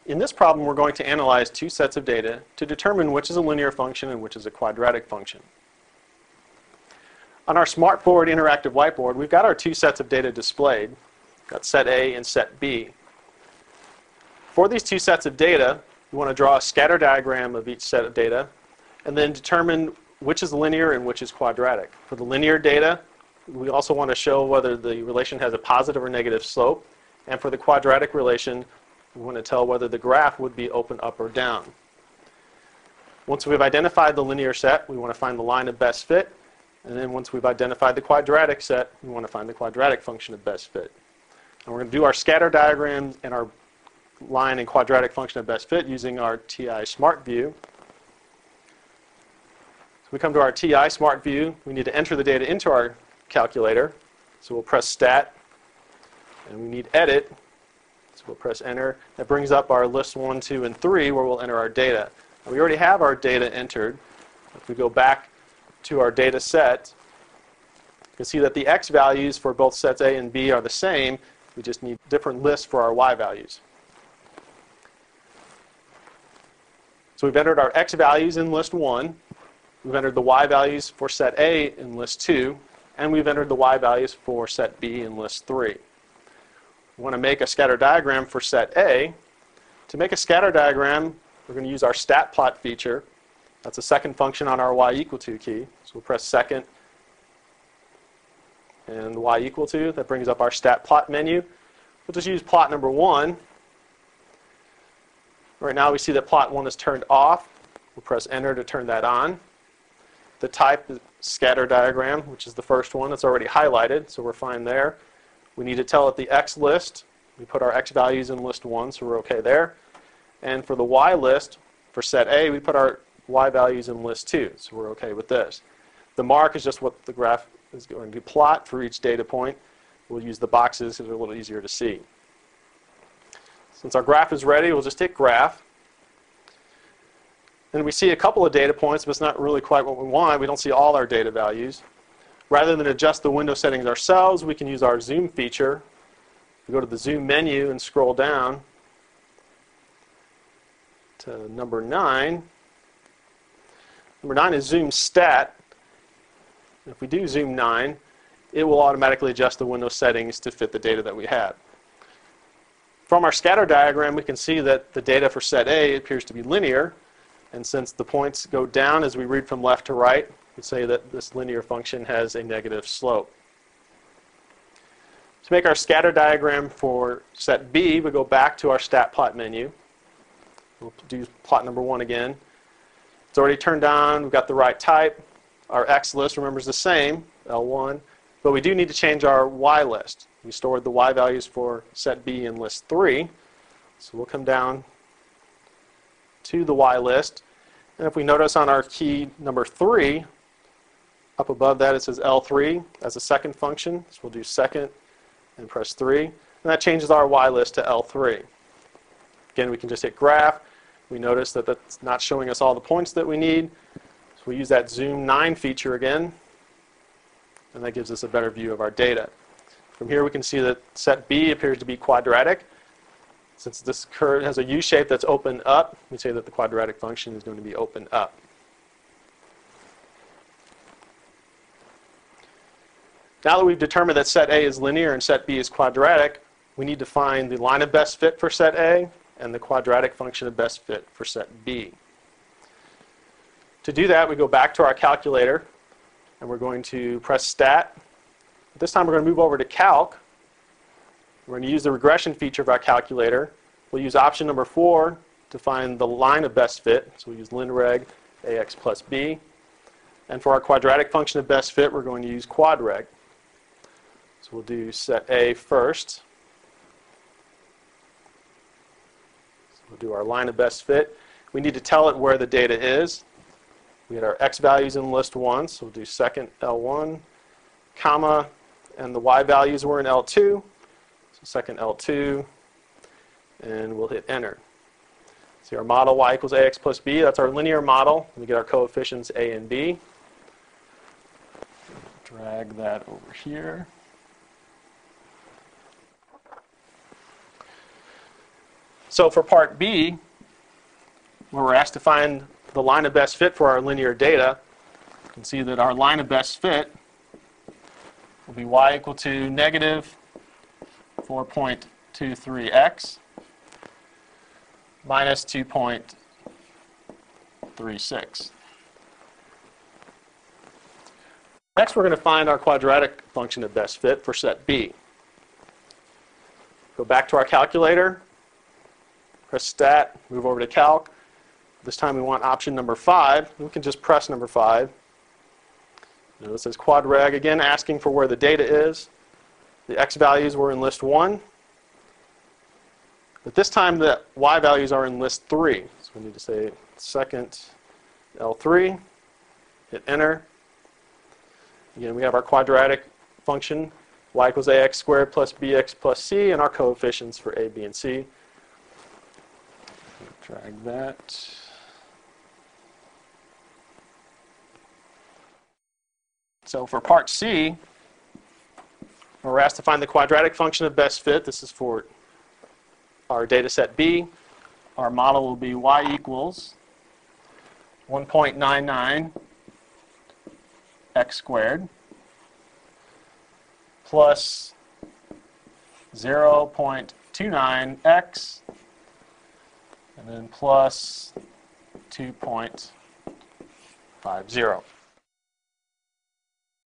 In this problem, we're going to analyze two sets of data to determine which is a linear function and which is a quadratic function. On our smartboard interactive whiteboard, we've got our two sets of data displayed. We've got set A and set B. For these two sets of data, we want to draw a scatter diagram of each set of data and then determine which is linear and which is quadratic. For the linear data, we also want to show whether the relation has a positive or negative slope. And for the quadratic relation, we want to tell whether the graph would be open, up, or down. Once we've identified the linear set, we want to find the line of best fit. And then once we've identified the quadratic set, we want to find the quadratic function of best fit. And we're going to do our scatter diagrams and our line and quadratic function of best fit using our TI Smart View. So we come to our TI Smart View. We need to enter the data into our calculator. So we'll press Stat. And we need Edit. So we'll press Enter. That brings up our list 1, 2, and 3 where we'll enter our data. Now we already have our data entered. If we go back to our data set, you can see that the X values for both sets A and B are the same. We just need different lists for our Y values. So we've entered our X values in list 1. We've entered the Y values for set A in list 2. And we've entered the Y values for set B in list 3. We want to make a scatter diagram for set A. To make a scatter diagram, we're going to use our stat plot feature. That's the second function on our y equal to key. So we'll press second and y equal to. That brings up our stat plot menu. We'll just use plot number 1. Right now we see that plot 1 is turned off. We'll press enter to turn that on. The type is scatter diagram, which is the first one. It's already highlighted, so we're fine there. We need to tell it the X list. We put our X values in list 1, so we're okay there. And for the Y list, for set A, we put our Y values in list 2, so we're okay with this. The mark is just what the graph is going to plot for each data point. We'll use the boxes because they're a little easier to see. Since our graph is ready, we'll just hit Graph. And we see a couple of data points, but it's not really quite what we want. We don't see all our data values. Rather than adjust the window settings ourselves, we can use our zoom feature. We go to the zoom menu and scroll down to number 9. Number 9 is zoom stat. If we do zoom 9, it will automatically adjust the window settings to fit the data that we have. From our scatter diagram, we can see that the data for set A appears to be linear. And since the points go down as we read from left to right, we say that this linear function has a negative slope. To make our scatter diagram for set B, we go back to our stat plot menu. We'll do plot number 1 again. It's already turned on. We've got the right type. Our X list, remember, is the same, L1. But we do need to change our Y list. We stored the Y values for set B in list 3. So we'll come down to the Y list. And if we notice on our key number 3, up above that it says L3 as a second function. So we'll do second and press 3. And that changes our Y list to L3. Again, we can just hit Graph. We notice that that's not showing us all the points that we need. So we use that zoom 9 feature again. And that gives us a better view of our data. From here we can see that set B appears to be quadratic. Since this curve has a U shape that's open up, we say that the quadratic function is going to be open up. Now that we've determined that set A is linear and set B is quadratic, we need to find the line of best fit for set A and the quadratic function of best fit for set B. To do that, we go back to our calculator and we're going to press Stat. This time we're going to move over to Calc. We're going to use the regression feature of our calculator. We'll use option number 4 to find the line of best fit. So we'll use linreg AX plus B. And for our quadratic function of best fit, we're going to use quadreg. So we'll do set A first. So we'll do our line of best fit. We need to tell it where the data is. We had our X values in list 1, so we'll do second L1, comma, and the Y values were in L2. So second L2, and we'll hit enter. See our model y equals ax plus b. That's our linear model. We get our coefficients a and b. Drag that over here. So for part B, where we're asked to find the line of best fit for our linear data, you can see that our line of best fit will be y equal to negative 4.23x minus 2.36. Next, we're going to find our quadratic function of best fit for set B. Go back to our calculator, press Stat, move over to Calc. This time we want option number 5. We can just press number 5. Notice it says quadrag, again asking for where the data is. The x values were in list 1. But this time the y values are in list 3. So we need to say second L3, hit enter. Again, we have our quadratic function, y equals ax squared plus bx plus c, and our coefficients for a, b, and c. Drag that. So for part C, we're asked to find the quadratic function of best fit. This is for our data set B. Our model will be y equals 1.99 x squared plus 0.29x and then plus 2.50.